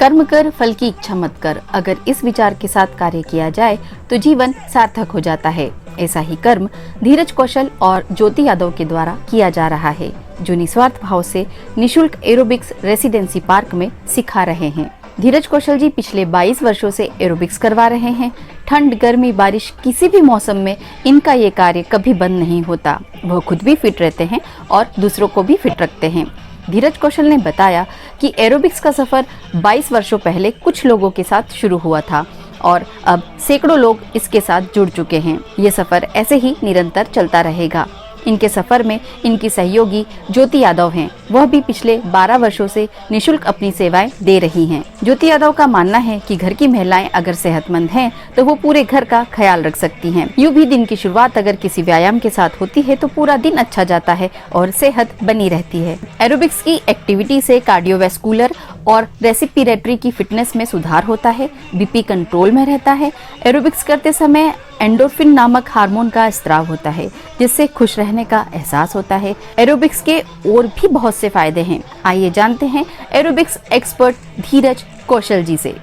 कर्म कर फल की इच्छा मत कर। अगर इस विचार के साथ कार्य किया जाए तो जीवन सार्थक हो जाता है। ऐसा ही कर्म धीरज कौशल और ज्योति यादव के द्वारा किया जा रहा है, जो निस्वार्थ भाव से निशुल्क एरोबिक्स रेसिडेंसी पार्क में सिखा रहे हैं। धीरज कौशल जी पिछले 22 वर्षों से एरोबिक्स करवा रहे हैं। ठंड, गर्मी, बारिश किसी भी मौसम में इनका ये कार्य कभी बंद नहीं होता। वह खुद भी फिट रहते हैं और दूसरों को भी फिट रखते हैं। धीरज कौशल ने बताया कि एरोबिक्स का सफर 22 वर्षों पहले कुछ लोगों के साथ शुरू हुआ था और अब सैकड़ों लोग इसके साथ जुड़ चुके हैं। ये सफर ऐसे ही निरंतर चलता रहेगा। इनके सफर में इनकी सहयोगी ज्योति यादव हैं। वह भी पिछले 12 वर्षों से निशुल्क अपनी सेवाएं दे रही हैं। ज्योति यादव का मानना है कि घर की महिलाएं अगर सेहतमंद हैं तो वो पूरे घर का ख्याल रख सकती हैं। यूं भी दिन की शुरुआत अगर किसी व्यायाम के साथ होती है तो पूरा दिन अच्छा जाता है और सेहत बनी रहती है। एरोबिक्स की एक्टिविटी से कार्डियोवैस्कुलर और रेस्पिरेटरी की फिटनेस में सुधार होता है, बीपी कंट्रोल में रहता है। एरोबिक्स करते समय एंडोर्फिन नामक हार्मोन का स्त्राव होता है, जिससे खुश रहने का एहसास होता है। एरोबिक्स के और भी बहुत से फायदे हैं। आइए जानते हैं एरोबिक्स एक्सपर्ट धीरज कौशल जी से।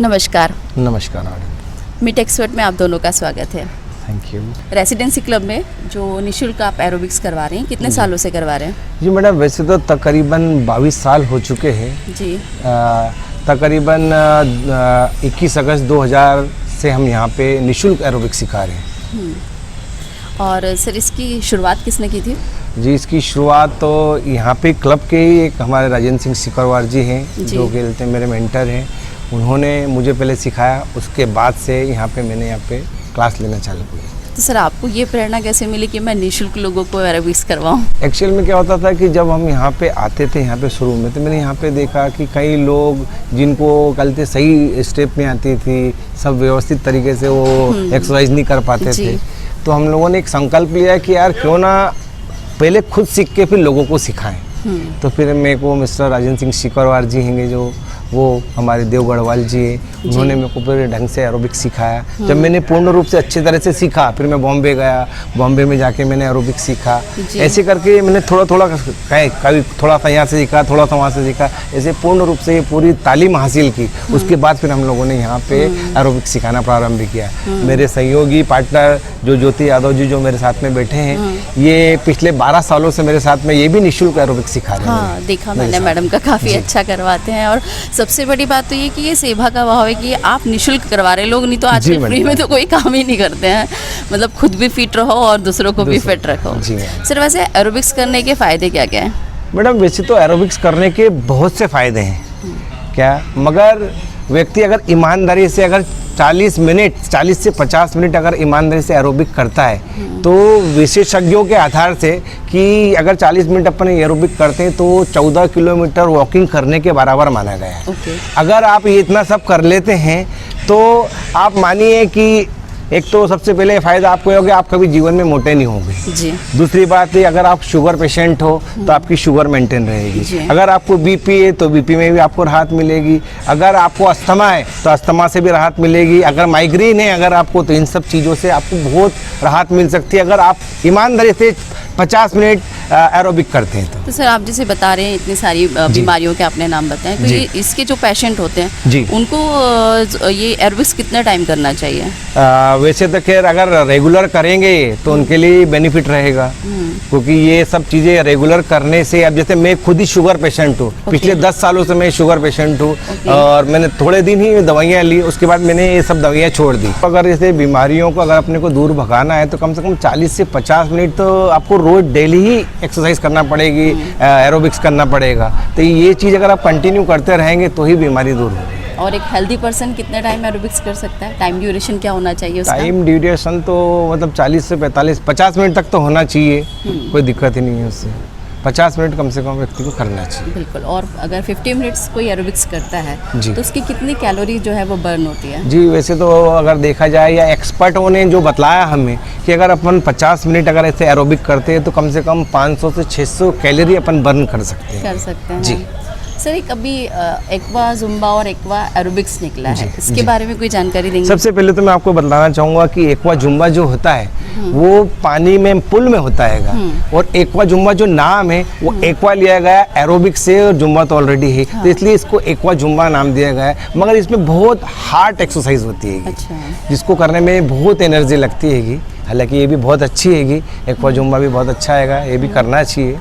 नमस्कार। नमस्कार। मीट एक्सपर्ट में आप दोनों का स्वागत है। Thank you. रेसिडेंसी क्लब में जो निशुल्क आप एरोबिक्स करवा रहे हैं, कितने सालों से करवा रहे हैं? जी मैडम, वैसे तो तकरीबन 22 साल हो चुके हैं जी। तकरीबन 21 अगस्त 2000 से हम यहाँ पे निशुल्क एरोबिक्स सिखा रहे हैं। और सर, इसकी शुरुआत किसने की थी? जी, इसकी शुरुआत तो यहाँ पे क्लब के ही एक हमारे राजेंद्र सिंह सिकरवार जी हैं, जो खेलते मेरे मेंटर हैं। उन्होंने मुझे पहले सिखाया, उसके बाद से यहाँ पे क्लास लेना चालू किया। तो सर, आपको ये प्रेरणा कैसे मिली कि मैं निशुल्क लोगों को एरोबिक्स करवाऊं? एक्चुअल में क्या होता था कि जब हम यहाँ पे आते थे, यहाँ पे शुरू में, तो मैंने यहाँ पे देखा कि कई लोग जिनको गलती सही स्टेप में आती थी, सब व्यवस्थित तरीके से वो एक्सरसाइज नहीं कर पाते थे। तो हम लोगों ने एक संकल्प लिया कि यार क्यों ना पहले खुद सीख के फिर लोगों को सिखाएं। तो फिर मेरे को मिस्टर राजेंद्र सिंह सिकरवार जी हैं, जो वो हमारे देव गढ़वाल जी हैं, उन्होंने मेरे को पूरे ढंग से एरोबिक्स सिखाया। जब मैंने पूर्ण रूप से अच्छी तरह से सीखा, फिर मैं बॉम्बे गया, बॉम्बे में जाके मैंने एरोबिक्स सीखा। ऐसे करके मैंने थोड़ा थोड़ा कभी थोड़ा सा यहाँ से सीखा, थोड़ा सा वहाँ से सीखा, ऐसे पूर्ण रूप से ये पूरी तालीम हासिल की। उसके बाद फिर हम लोगों ने यहाँ पे एरोबिक्स सिखाना प्रारंभ किया। मेरे सहयोगी पार्टनर जो ज्योति यादव जी, जो मेरे साथ में बैठे हैं, ये पिछले 12 सालों से मेरे साथ में ये भी निःशुल्क एरोबिक्स सिखा रहे हैं। हाँ, देखा मैंने मैडम का, काफ़ी अच्छा करवाते हैं। और सबसे बड़ी बात तो ये कि ये सेवा का भाव है कि आप निशुल्क करवा रहे। लोग नहीं तो आज फ्री में तो कोई काम ही नहीं करते हैं। मतलब खुद भी फिट रहो और दूसरों को भी फिट रखो। सर, वैसे एरोबिक्स करने के फायदे क्या क्या हैं? मैडम, वैसे तो एरोबिक्स करने के बहुत से फायदे हैं क्या, मगर व्यक्ति अगर ईमानदारी से अगर 40 से 50 मिनट अगर ईमानदारी से एरोबिक करता है, तो विशेषज्ञों के आधार से कि अगर 40 मिनट अपन एरोबिक करते हैं तो 14 किलोमीटर वॉकिंग करने के बराबर माना गया है। अगर आप ये इतना सब कर लेते हैं तो आप मानिए कि एक तो सबसे पहले फ़ायदा आपको ये होगा, आप कभी जीवन में मोटे नहीं होंगे जी। दूसरी बात है, अगर आप शुगर पेशेंट हो तो आपकी शुगर मेंटेन रहेगी। अगर आपको बीपी है तो बीपी में भी आपको राहत मिलेगी। अगर आपको अस्थमा है तो अस्थमा से भी राहत मिलेगी। अगर माइग्रेन है अगर आपको, तो इन सब चीज़ों से आपको बहुत राहत मिल सकती है अगर आप ईमानदारी से 50 मिनट एरोबिक करते हैं। तो सर, आप जैसे बता रहे हैं इतनी सारी बीमारियों के आपने नाम बताए, तो ये इसके जो पेशेंट होते हैं उनको ये एरोबिक्स कितना टाइम करना चाहिए? वैसे तो खैर अगर रेगुलर करेंगे तो उनके लिए बेनिफिट रहेगा, क्योंकि ये सब चीज़ें रेगुलर करने से, अब जैसे मैं खुद ही शुगर पेशेंट हूँ, पिछले 10 सालों से मैं शुगर पेशेंट हूँ और मैंने थोड़े दिन ही दवाइयाँ ली, उसके बाद मैंने ये सब दवाइयाँ छोड़ दी। अगर जैसे बीमारियों को अगर अपने को दूर भगाना है तो कम से कम 40 से 50 मिनट तो आपको रोज डेली ही एक्सरसाइज करना पड़ेगी, एरोबिक्स करना पड़ेगा। तो ये चीज़ अगर आप कंटिन्यू करते रहेंगे तो ही बीमारी दूर होगी। और एक हेल्दी पर्सन कितने टाइम एरोबिक्स कर सकता है? टाइम ड्यूरेशन क्या होना चाहिए उसका? टाइम ड्यूरेशन तो मतलब 40 से 50 मिनट तक तो होना चाहिए, कोई दिक्कत ही नहीं है उससे। 50 मिनट कम से कम व्यक्ति को करना चाहिए। बिल्कुल। और अगर 50 मिनट्स कोई एरोबिक्स करता है तो उसकी कितनी कैलोरी जो है वो बर्न होती है? जी, वैसे तो अगर देखा जाए या एक्सपर्टों ने जो बताया हमें कि अगर अपन 50 मिनट अगर ऐसे एरोबिक करते हैं तो कम से कम 500 से 600 कैलोरी अपन बर्न कर सकते हैं। जी। सर, एक अभी एक्वा जुम्बा और एक्वा एरोबिक्स निकला है, इसके बारे में कोई जानकारी देंगे? सबसे पहले तो मैं आपको बताना चाहूँगा कि एक्वा जुम्बा जो होता है वो पानी में पुल में होता है। और एक्वा जुम्बा जो नाम है वो एक्वा लिया गया एरोबिक से, और जुम्बा तो ऑलरेडी है, तो इसलिए इसको एक्वा जुम्बा नाम दिया गया है। मगर इसमें बहुत हार्ड एक्सरसाइज होती है, जिसको करने में बहुत एनर्जी लगती है। हालांकि ये भी बहुत अच्छी है, एक्वा जुम्बा भी बहुत अच्छा है, ये भी करना चाहिए।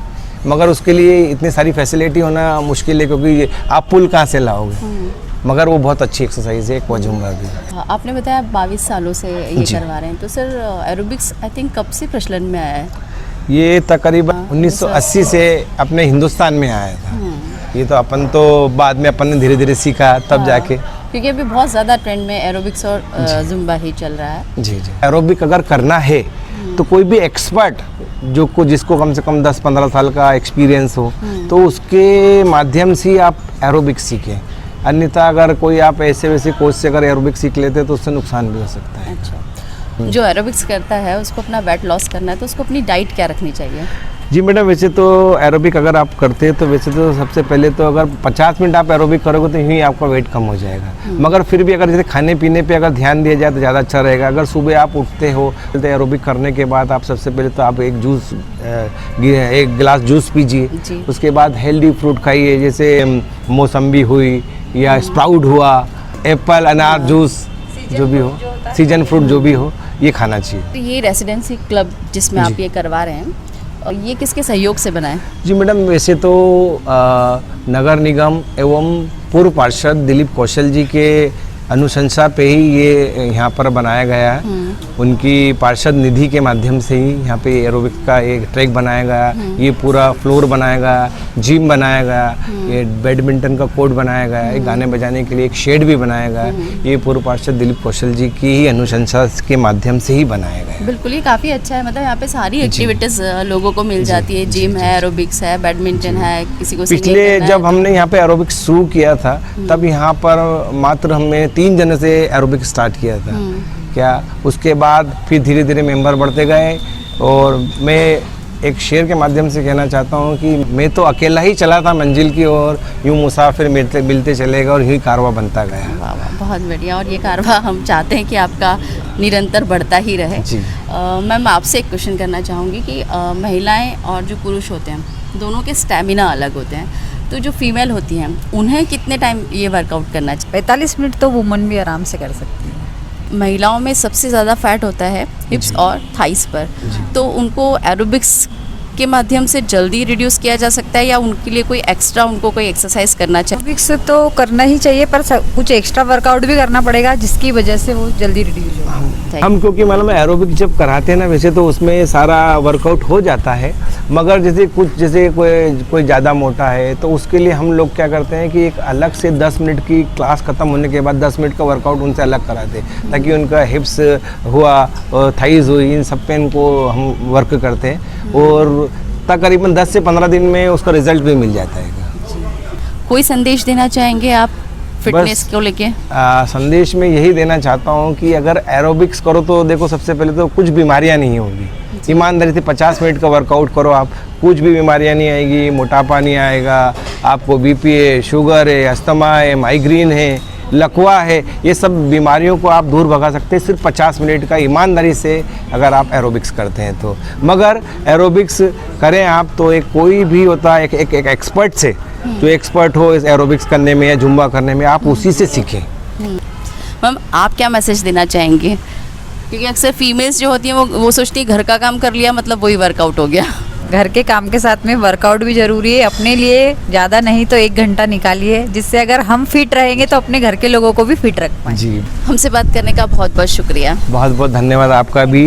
मगर उसके लिए इतनी सारी फैसिलिटी होना मुश्किल है, क्योंकि आप पुल कहाँ से लाओगे। मगर वो बहुत अच्छी एक्सरसाइज है एक्वा जुम्बा भी। आपने बताया 22 सालों से ये करवा रहे हैं, तो सर एरोबिक्स आई थिंक कब से प्रचलन में आया है? ये तकरीबन 1980 से अपने हिंदुस्तान में आया था। ये तो अपन तो बाद में अपन ने धीरे धीरे सीखा तब जाके, क्योंकि अभी बहुत ज़्यादा ट्रेंड में एरोबिक्स और जुम्बा ही चल रहा है। जी जी। एरोबिक अगर करना है तो कोई भी एक्सपर्ट जिसको कम से कम 10-15 साल का एक्सपीरियंस हो, तो उसके माध्यम से आप एरोबिक सीखें। अन्यथा अगर कोई आप ऐसे वैसे कोच से अगर एरोबिक सीख लेते तो उससे नुकसान भी हो सकता है। अच्छा, जो एरोबिक्स करता है उसको अपना वेट लॉस करना है, तो उसको अपनी डाइट क्या रखनी चाहिए? जी मैडम, वैसे तो एरोबिक अगर आप करते हैं तो वैसे तो सबसे पहले तो अगर 50 मिनट आप एरोबिक करोगे तो यूँ ही आपका वेट कम हो जाएगा। मगर फिर भी अगर जैसे खाने पीने पे अगर ध्यान दिया जाए तो ज़्यादा अच्छा रहेगा। अगर सुबह आप उठते हो तो एरोबिक करने के बाद आप सबसे पहले तो आप एक गिलास जूस पीजिए। उसके बाद हेल्दी फ्रूट खाइए, जैसे मौसम्बी हुई या स्प्राउट हुआ, एप्पल, अनार जूस जो भी हो, सीजन फ्रूट जो भी हो, ये खाना चाहिए। तो ये रेसिडेंसी क्लब जिसमें आप ये करवा रहे हैं, और ये किसके सहयोग से बना है? जी मैडम, वैसे तो नगर निगम एवं पूर्व पार्षद दिलीप कौशल जी के अनुशंसा पे ही ये यहाँ पर बनाया गया है। उनकी पार्षद निधि के माध्यम से ही यहाँ पे एरोबिक का एक ट्रैक बनाया गया, ये पूरा फ्लोर बनाया गया, जिम बनाया गया, ये बैडमिंटन का कोर्ट बनाया गया, एक गाने बजाने के लिए एक शेड भी बनाया गया। ये पूर्व पार्षद दिलीप कौशल जी की ही अनुशंसा के माध्यम से ही बनाया गया। बिल्कुल, ये काफ़ी अच्छा है। मतलब यहाँ पे सारी एक्टिविटीज़ लोगों को मिल जाती है। जिम है, एरोबिक्स है, बैडमिंटन है, किसी को पिछले जब हमने यहाँ पे एरोबिक्स शुरू किया था तब यहाँ पर मात्र हमने 3 जने से एरोबिक स्टार्ट किया था क्या। उसके बाद फिर धीरे धीरे मेंबर बढ़ते गए, और मैं एक शेर के माध्यम से कहना चाहता हूँ कि मैं तो अकेला ही चला था मंजिल की ओर, यूँ मुसाफिर मिलते चलेगा, और यही कारवा बनता गया। वाह वाह, बहुत बढ़िया। और ये कारवा हम चाहते हैं कि आपका निरंतर बढ़ता ही रहे। जी। मैम, आपसे एक क्वेश्चन करना चाहूँगी कि महिलाएं और जो पुरुष होते हैं दोनों के स्टैमिना अलग होते हैं, तो जो फीमेल होती हैं उन्हें कितने टाइम ये वर्कआउट करना चाहिए? 45 मिनट तो वुमन भी आराम से कर सकती है। महिलाओं में सबसे ज़्यादा फैट होता है हिप्स और थाइस पर, तो उनको एरोबिक्स के माध्यम से जल्दी रिड्यूस किया जा सकता है, या उनके लिए कोई एक्स्ट्रा उनको कोई एक्सरसाइज करना चाहिए? एरोबिक्स तो करना ही चाहिए, पर कुछ एक्स्ट्रा वर्कआउट भी करना पड़ेगा जिसकी वजह से वो जल्दी रिड्यूस हो। हम क्योंकि मालूम है एरोबिक जब कराते हैं ना, वैसे तो उसमें सारा वर्कआउट हो जाता है, मगर जैसे कोई ज़्यादा मोटा है तो उसके लिए हम लोग क्या करते हैं कि एक अलग से 10 मिनट की क्लास ख़त्म होने के बाद 10 मिनट का वर्कआउट उनसे अलग कराते हैं, ताकि उनका हिप्स हुआ, थाइज हुई, इन सब पे इनको हम वर्क करते हैं, और तकरीबन 10 से 15 दिन में उसका रिजल्ट भी मिल जाता है। कोई संदेश देना चाहेंगे आप फिटनेस को लेके? संदेश में यही देना चाहता हूँ कि अगर एरोबिक्स करो तो देखो, सबसे पहले तो कुछ बीमारियाँ नहीं होंगी। ईमानदारी से 50 मिनट का वर्कआउट करो आप, कुछ भी बीमारियाँ नहीं आएगी, मोटापा नहीं आएगा, आपको बीपी है, शुगर है, अस्थमा है, माइग्रेन है, लकवा है, ये सब बीमारियों को आप दूर भगा सकते हैं सिर्फ 50 मिनट का ईमानदारी से अगर आप एरोबिक्स करते हैं तो। मगर एरोबिक्स करें आप तो एक कोई भी होता है एक एक्सपर्ट से, जो एक्सपर्ट हो इस एरोबिक्स करने में या जुम्बा करने में, आप उसी से सीखें। मैम, आप क्या मैसेज देना चाहेंगे? क्योंकि अक्सर फीमेल्स जो होती हैं वो सोचती है घर का काम कर लिया मतलब वही वर्कआउट हो गया। घर के काम के साथ में वर्कआउट भी जरूरी है। अपने लिए ज़्यादा नहीं तो 1 घंटा निकालिए, जिससे अगर हम फिट रहेंगे तो अपने घर के लोगों को भी फिट रख पाएं। जी, हमसे बात करने का बहुत बहुत शुक्रिया। बहुत बहुत धन्यवाद आपका भी।